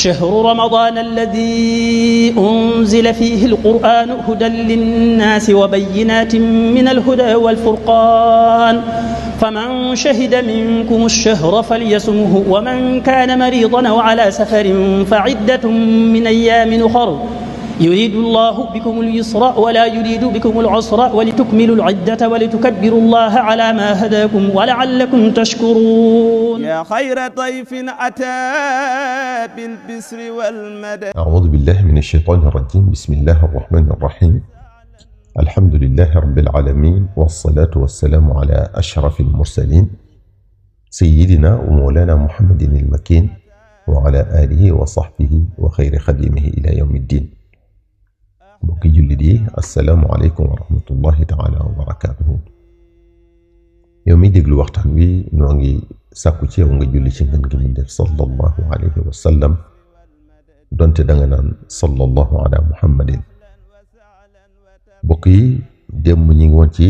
شهر رمضان الذي أنزل فيه القرآن هدى للناس وبينات من الهدى والفرقان فمن شهد منكم الشهر فليصمه ومن كان مريضا أو على سفر فعدة من أيام أخر يريد الله بكم اليسر ولا يريد بكم العسر ولتكملوا العدة ولتكبروا الله على ما هداكم ولعلكم تشكرون. يا خير ضيف أتى بالبسر والمدد. أعوذ بالله من الشيطان الرجيم. بسم الله الرحمن الرحيم. الحمد لله رب العالمين والصلاة والسلام على أشرف المرسلين سيدنا ومولانا محمد المكين وعلى آله وصحبه وخير خديمه إلى يوم الدين. mbokki jullit yi asalaamualeykum wa rahmatullahi taala wa barakaatuhu. yow mi déglu waxtaan wi ñoo ngi sàkku ci yow nga julli ci ngën gi mu def sallallahu alayhi wa sallam donte da nga naan sallallahu ala muhammadin. mbokk yi démb ñi ngi woon ci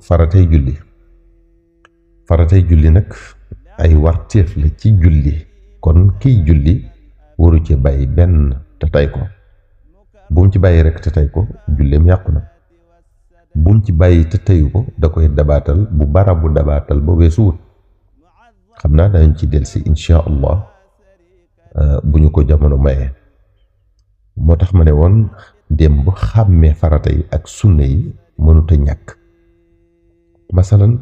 faratay julli nag ay warteef la ci julli, kon kiy julli waru ci bàyyi benn te tay ko. bu mu ci bàyyi rek te tay ko julleem yàqu na. bu mu ci bàyyi te tayu ko da koy dabaatal bu barabu dabaatal ba weesuwut. xam naa dañ ci delsi insha allah bu ñu ko jamono maye. moo tax ma ne woon démb xàmmee farata yi ak sunna yi mënuta ñàkk. masalan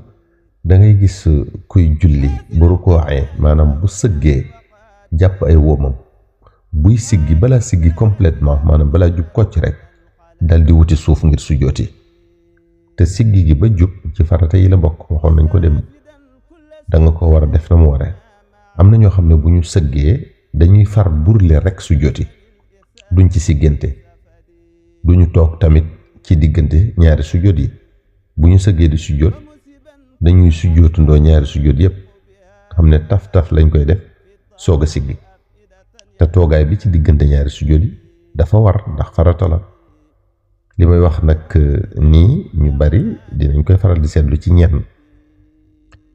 da ngay gis kuy julli bu rukkooxee maanaam bu sëggee jàpp ay wóomam, buy siggi balaa siggi complètement maanaam balaa jub kocc rek dal di wuti suuf ngir sujjooti. te siggi gi ba jub ci farata yi la bokk, waxoon nañ ko dem. da nga ko war a def na mu waree. am na ñoo xam ne bu ñu sëggee dañuy far burle rek sujjooti, duñ ci siggante, duñu toog tamit ci diggante ñaari sujjoot yi. bu ñu sëggee di sujjoot dañuy sujjootundoo ñaari sujjoot yépp, xam ne taf-taf lañ koy def soog a siggi. te toogaay bi ci diggante ñaari sujjóot yi dafa war ndax farata la. li may wax nag nii ñu bari dinañ koy faral di seetlu ci ñenn,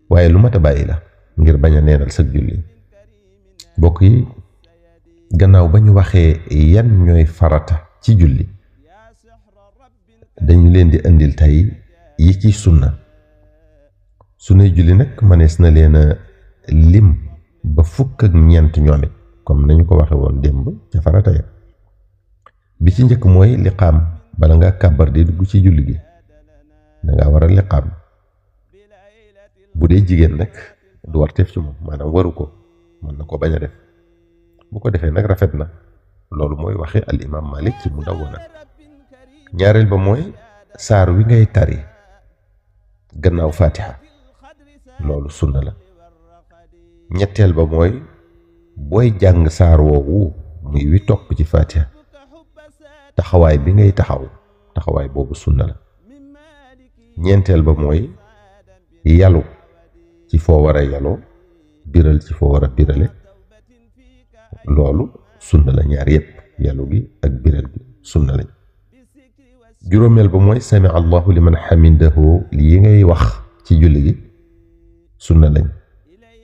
waaye lu mat a bàyyi la ngir bañ a neenal sag julli. bokk yi gannaaw ba ñu waxee yan ñooy farata ci julli, dañu leen di indil tey yi ci sunna julli nag mënees na leen a lim ba fukk ak ñeent ñoom it comme nañu ko waxe woon démb ca farata ya. bi ci njëkk mooy liqaam. bala nga kàbbar di dugg ci julli gi danga war a liqaam. bu dee jigéen nag du warteef ci moom, maanaam waru ko, mën na ko bañ a def. bu ko defee nag rafet na. loolu mooy waxe al imam Malik ci Mudawwana. ñaareel ba mooy saar wi ngay tari gannaaw fatiha, loolu sunna la. ñetteel ba mooy booy jàng saar woowu muy wi topp ci fatiha, taxawaay bi ngay taxawaay boobu sunna la. ñeenteel ba mooy yalu ci foo war a yaloo, biral ci foo war a birale, loolu sunna la. ñaar yépp, yalu gi ak biral gi sunna lañ. juróomeel ba mooy sami allahu liman hamidahu yi ngay wax ci julli gi sunna lañ.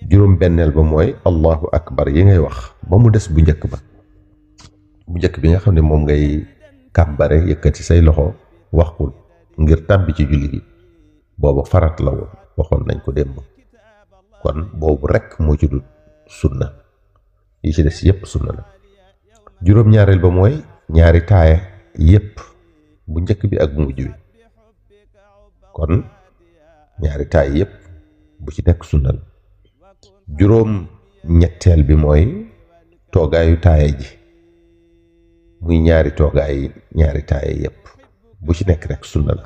juróom benneel ba mooy allahu akbar yi ngay wax ba mu des bu njëkk ba. bu njëkk bi nga xam ne moom ngay kàbbare yëkkati say loxo wax ko ngir tàbbi ci julli gi, booba farat la woon, waxoon nañ ko démb. kon boobu rekk moo ci dul sunna, yi ci des yépp sunna la. juróom ñaareel ba mooy ñaari taaya yépp, bu njëkk bi ak bu mujj bi. kon ñaari taaya yépp bu ci nekk sunna la. juróom ñetteel bi mooy toogaayu taaya ji, muy ñaari taaya yépp bu ci nekk rek sunna la.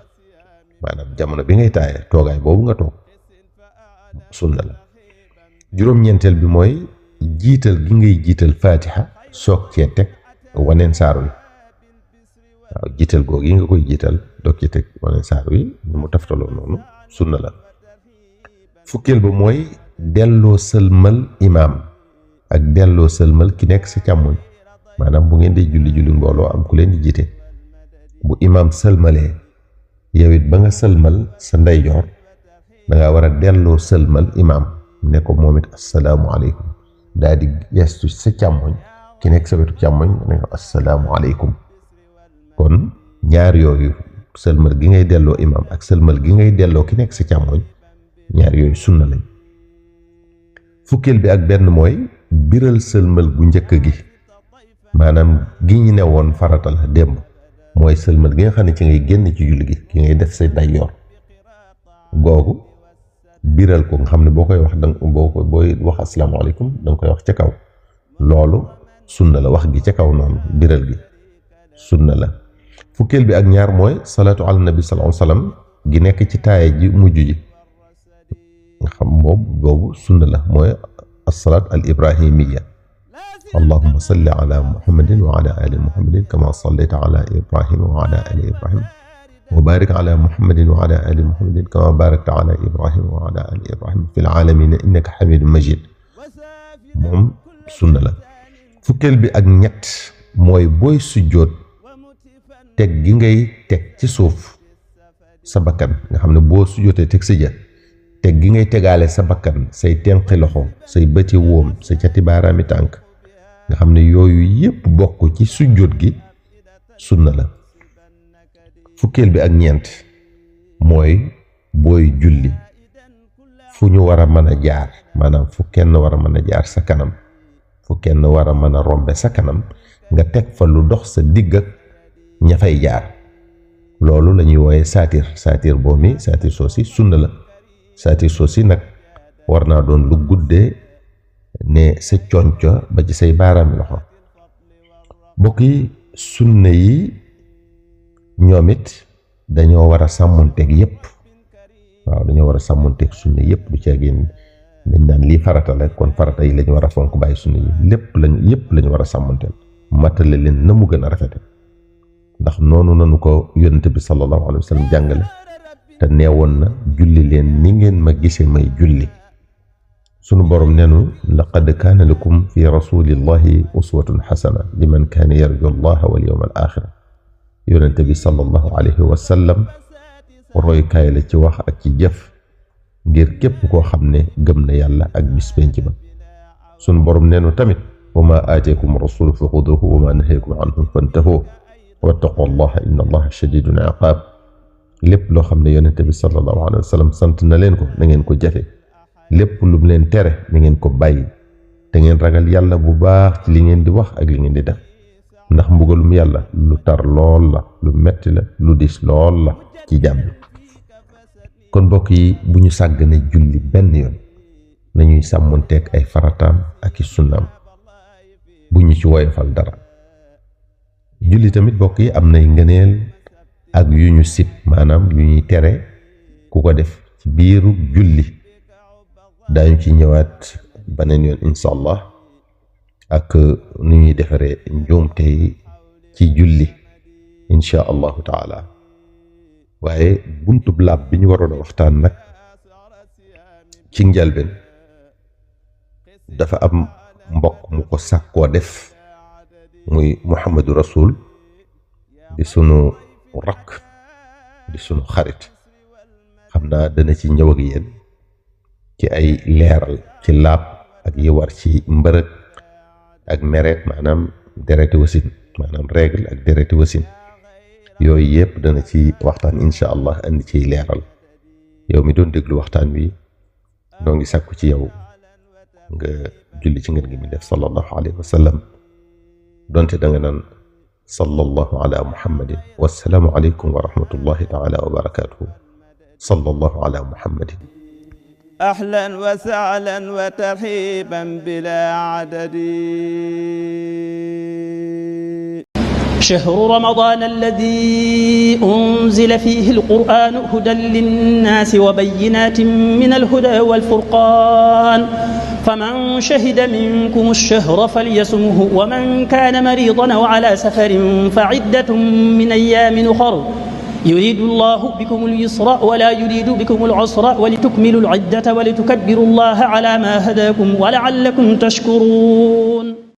maanaam jamono bi ngay taaya toogaay boobu nga toog sunna la. juróom ñeenteel bi mooy jiital gi ngay jiital fatiha soog cee teg waneen saar wi. waaw, jiital googu yi nga koy jiital doog cee teg waneen saar wi ni mu taftaloo noonu sunna la. fukkeel ba mooy delloo sëlmal imaam ak delloo sëlmal ki nekk sa càmmoñ. maanaam bu ngeen di julli mbooloo am ku leen di jiite, bu imaam sëlmalee yow it ba nga sëlmal sa ndeyjoor danga war a delloo sëlmal imaam ne ko moom it assalaamu aleykum, daal di gestu sa càmmoñ ki nekk sa wetu càmmoñ nga ne ko assalaamu aleykum. kon ñaar yooyu sëlmal gi ngay delloo imaam ak sëlmal gi ngay delloo ki nekk sa càmmoñ ñaar yooyu sunna lañ. fukkeel bi ak benn mooy biral sëlmal gu njëkk gi maanaam gi ñu ne woon farata la démb mooy sëlmal gi nga xam ne ci ngay génn ci julli gi ki ngay def sa ndeyjoor googu biral ko nga xam ne boo koy wax booy wax asalaamaaleykum danga koy wax ca kaw loolu sunna la wax gi ca kaw noonu biral gi sunna la. fukkeel bi ak ñaar mooy salaatu ala nabi sallallahu alayhi wasallam gi nekk ci taaya ji mujj ji nga xam boobu sunna la mooy as-salaat al ibrahimiya allahumma salli ala muhammadin wa ala ali muhammadin kama sallayta ala ibrahima wa ala ali ibrahim wa barik ala muhammadin wa ala ali muhammadin kama barakta ala ibrahima wa ala ali ibrahim fil alamin innaka hamidun majid moom sunna la. fukkeel bi ak ñett mooy booy sujjóot teg gi ngay teg ci suuf sa bakkan nga xam ne boo sujjóotee teg sa jë teg gi ngay tegaale sa bakkan say tenqi loxo say bëti wóom sa cati baaraami tànk nga xam ne yooyu yépp bokk ci sujjóot gi sunna la. fukkeel bi ak ñeent mooy booy julli fu ñu war a mën a jaar maanaam fu kenn war a mën a jaar sa kanam fu kenn war a mën a rombe sa kanam nga teg fa lu dox sa digg ak ña fay jaar loolu la ñuy wooye saatir boobu saatir soosi sunna la. saatir soosi nag war naa doon lu guddee ne sa conco ba ci say baaraami loxo. bokk yi sunna yi ñoom it dañoo war a sàmmonteeg yépp waaw dañoo war a sàmmonteeg sunna yépp du ca génn dañ naan lii farata la kon farata yi lañu war a fonk bàyyi sunna yi yépp lañu war a sàmmonteel matale leen na mu gën a rafete ndax noonu nanu ko yonent bi sallallahu alayhi wa sallam jàngale te neewoon na julli leen ni ngeen ma gise may julli. sunu borom neenu laqad kaana lakum fi rasulillahi uswatun xasana liman kaana yarju allaha wal yawma al axira yonent bi sallallahu alayhi wa sallam roykaay la ci wax ak ci jëf ngir képp koo xam ne gëm na yàlla ak bis penc ba. sunu borom neenu tamit wa ma aateekum rasulu fa xuduhu wa ma naheekum anhu fantahu wattaqu allaha inna allaha shadidun iqaab. lépp loo xam ne yonent bi sallallahu alayhi wa sallam sant na leen ko na ngeen ko jafe lépp lu mu leen tere na ngeen ko bàyyi te ngeen ragal yàlla bu baax ci li ngeen di wax ak li ngeen di def ndax mbugalum yàlla lu tar lool la lu metti la lu dis lool la ci jàmm. kon mbokk yi bu ñu sàggane julli benn yoon nañuy sàmmonteeg ay farataam ak i sunnaam bu ñu ci woyofal dara. julli tamit mbokk yi am nay ngëneel ak yu ñu sib maanaam yu ñuy tere ku ko def ci biiru julli daañu ci ñëwaat beneen yoon insha allah ak nu ñuy defaree njuumte yi ci julli insha allahu taala. waaye buntub laab bi ñu waroon a waxtaan nag ci njalbeen dafa am mbokk mu ko sàkkoo def muy Muhammadu Rasul di sunu rakk di sunu xarit xam naa dana ci ñëw ak yéen ci ay leeral ci laab ak yi war ci mbërëg ak meret maanaam dereti wasin maanaam règle ak dereti wasin yooyu yëpp dana ci waxtaan insha allah andi ciy leeral. yow mi doon déglu waxtaan wi noo ngi sàkku ci yow nga julli ci ngeen gi mi def sallallahu alayhi wa sallam donte da nga naan sallallahu ala muhammadin wassalaamu aleykum wa rahmatullahi taala wa barakatuhu sallallahu ala muhammadin. أهلا وسهلا وترحيبا بلا عدد. شهر رمضان الذي أنزل فيه القرآن هدى للناس وبينات من الهدى والفرقان فمن شهد منكم الشهر فليصمه ومن كان مريضا أو على سفر فعدة من أيام أخر يريد الله بكم اليسر ولا يريد بكم العسر ولتكملوا العدة ولتكبروا الله على ما هداكم ولعلكم تشكرون.